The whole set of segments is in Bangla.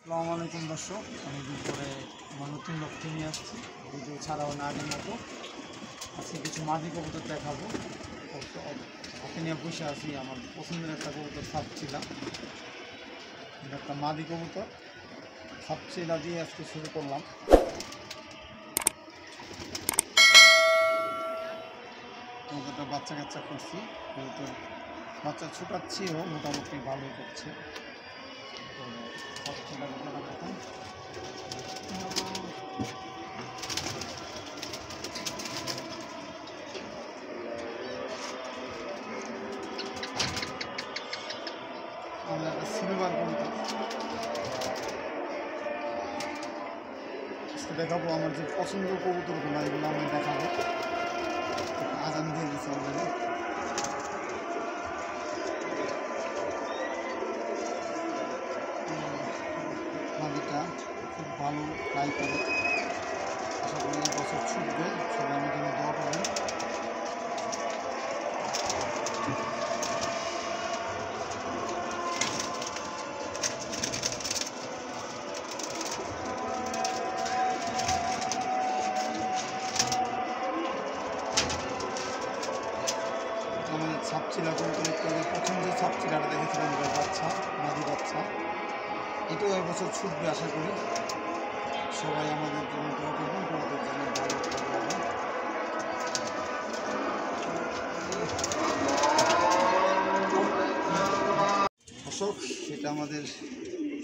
আসসালামু আলাইকুম দর্শক, অনেকদিন পরে আমার নতুন লক্ষ্য নিয়ে আসছি। ভিডিও ছাড়াও না আগের মতো আজকে কিছু মাদি কবুতর দেখাবো। হাতে নিয়ে বসে আছি আমার পছন্দের একটা কবুতর সাপচিলা। একটা মাদি কবুতর সাপচিলা দিয়ে আজকে শুরু করলাম। কবুতরটা বাচ্চা কাচ্চা করছি, কবুতর বাচ্চা ছোটাচ্ছিও মোটামুটি ভালোই করছে। তো সাপচিলা দেখুন, আমরা একটা সিলভার কবুতর দেখাবো। আমার যে পছন্দের কবুতরগুলো এগুলো আমি দেখাবো। আজান দিয়ে দিচ্ছি অলরেডি। মাদিটা খুব ভালো ট্রাই করে, আশা করি এই বছর ছুটবে। সবাই আমার জন্য দোয়া করবেন। আমাদের সাপচিলা কবুতর প্রথম যে সাপচিলাটা দেখেছিলাম এটার বাচ্চা, মাদি বাচ্চা, এটাও এবছর ছুটবে আশা করি। সবাই আমাদের জন্য দোয়া করবেন, কবুতর জন্য ভালো হবে। দর্শক, এটা আমাদের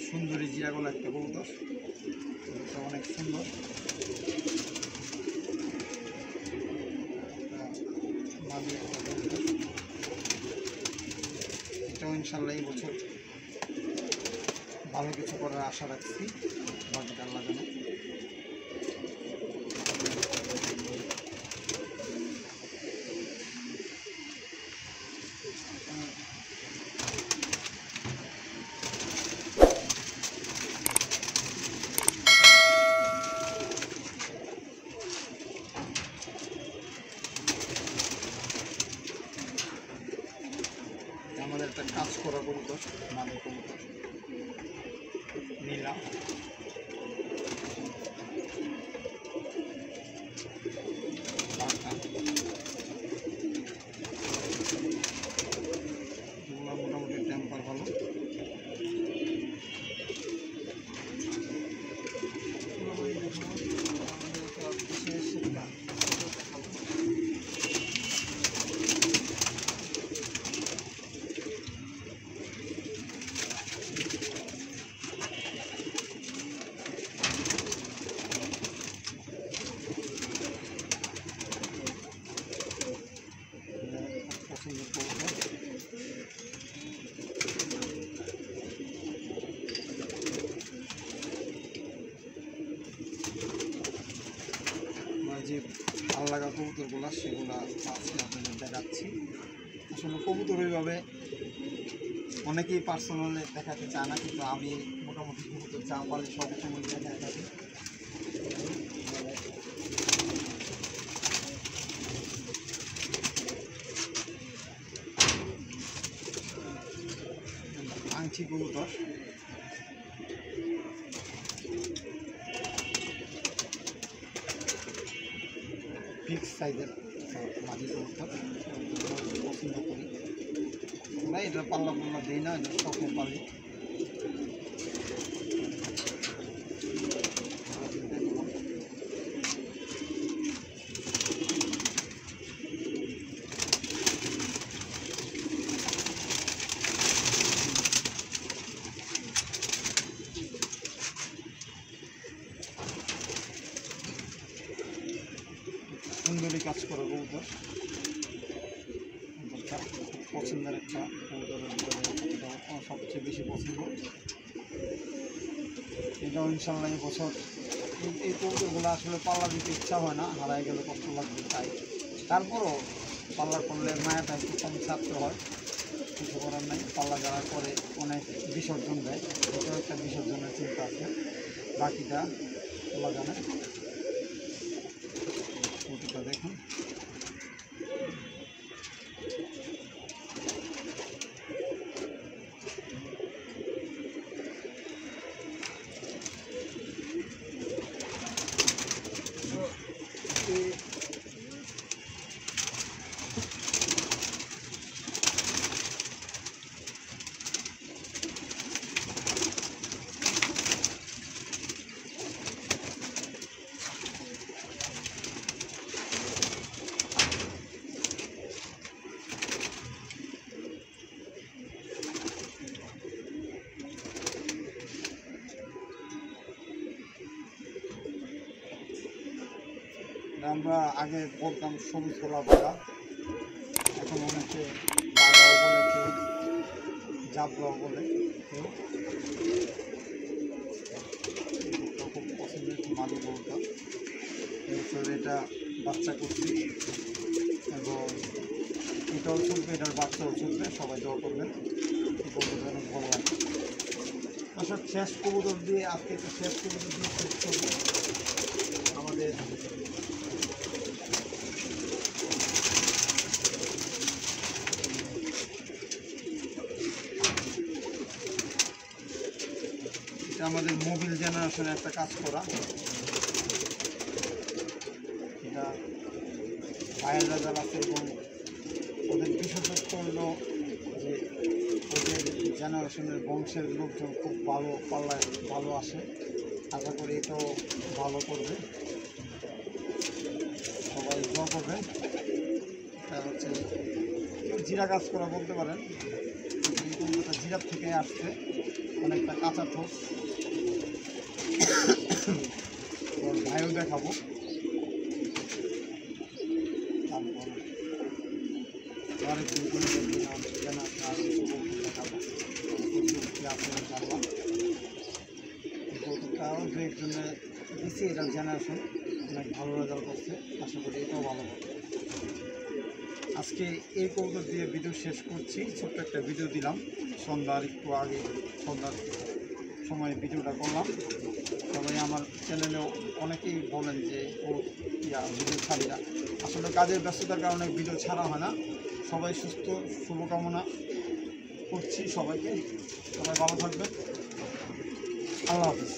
সুন্দরী জিরাগোলা একটা কবুতর, এটা অনেক সুন্দর। এটাও ইনশাল্লাহ এই বছর ভালো কিছু করার আশা রাখছি, বাকিটা আল্লাহ জানে। আমাদের একটা কাজ করা কবুতর, মাদের কবুতর নীলা। মোটামুটি টেম্পার ভালো। যে ভালো লাগা কবুতরগুলো সেগুলো আজকে আপনাদের দেখাচ্ছি। আসলে কবুতর ওইভাবে অনেকেই পার্সোনালি দেখাতে চায় না, কিন্তু আমি মোটামুটি কবুতর যা পারি সবসময় দেখাতে থাকি। আংটি কবুতর ফিক্স সাইজের মাঝি কবুতর পছন্দ করি না। এটা পাল্লা পাল্লা দিই না, এটা শখের পালি। সুন্দরী কাজ করা কবুতর, পছন্দের একটা কবুতরের ভিতরে এটাও সবচেয়ে বেশি পছন্দ। এটাও ইনশাল্লাহ এই বছর এই কবুতরগুলো আসলে পাল্লা দিতে ইচ্ছা হয় না, হারাই গেলে কষ্ট লাগবে, তাই তারপরও পাল্লা করলে মায়াটা একটু কম ছাড়তে হয়। কিছু করার নাই, পাল্লা যারা করে অনেক বিসর্জন দেয়, এটাও একটা বিসর্জনের চিন্তা আছে। বাকিটা আল্লাহ জানে। কবুতরটা দেখুন, আমরা আগে বলতাম সবুজ গোলা বাঘা, এখন অনেকে বাঘাও বলে, কেউ জাবরাও বলে, কেউ খুব পছন্দের মাদি গরুটা। এবছর এটা বাচ্চা করছি এবং এটাও চলবে, এটার বাচ্চাও চলবে, সবাই দোয়া করবেন। কবুতর অনেক ভালো লাগে। আসলে শেষ কবুতর দিয়ে আজকে তো শেষ কবুতর দিয়ে শেষ করবো আমাদের। এটা আমাদের মোবিল জেনারেশনে একটা কাজ করা। এটা ফায়ার রেজাল্ট আছে এবং ওদের বিশেষত্ব হলো যে ওদের জেনারেশনের বংশের লোকজন খুব ভালো পাল্লায় ভালো আসে। আশা করি এটাও ভালো করবে, সবাই দোয়া করবেন। এটা হচ্ছে জিরা কাজ করা বলতে পারেন, এটা জিরার থেকে আসছে, অনেকটা কাঁচা ঠোস। ওর ভাইও দেখাবো, তারপর আরেকদিন করে দেখবেন আর কিছু বলতে দেখাবো কৌতুকটাও দু একজনে দিচ্ছি। এটার জেনারেশন অনেক ভালো রেজাল্ট করছে, আশা করি এটাও ভালো করবে। আজকে এই কৌতুক দিয়ে ভিডিও শেষ করছি। ছোট্ট একটা ভিডিও দিলাম সন্ধ্যার একটু আগে, সন্ধ্যার সময় ভিডিওটা করলাম। সবাই আমার চ্যানেলেও অনেকেই বলেন যে ও ভিডিও ছাড়ি না, আসলে কাজের ব্যস্ততার কারণে ভিডিও ছাড়া হয় না। সবাই সুস্থ, শুভকামনা করছি সবাইকে। সবাই ভালো থাকবেন, আল্লাহ হাফিজ।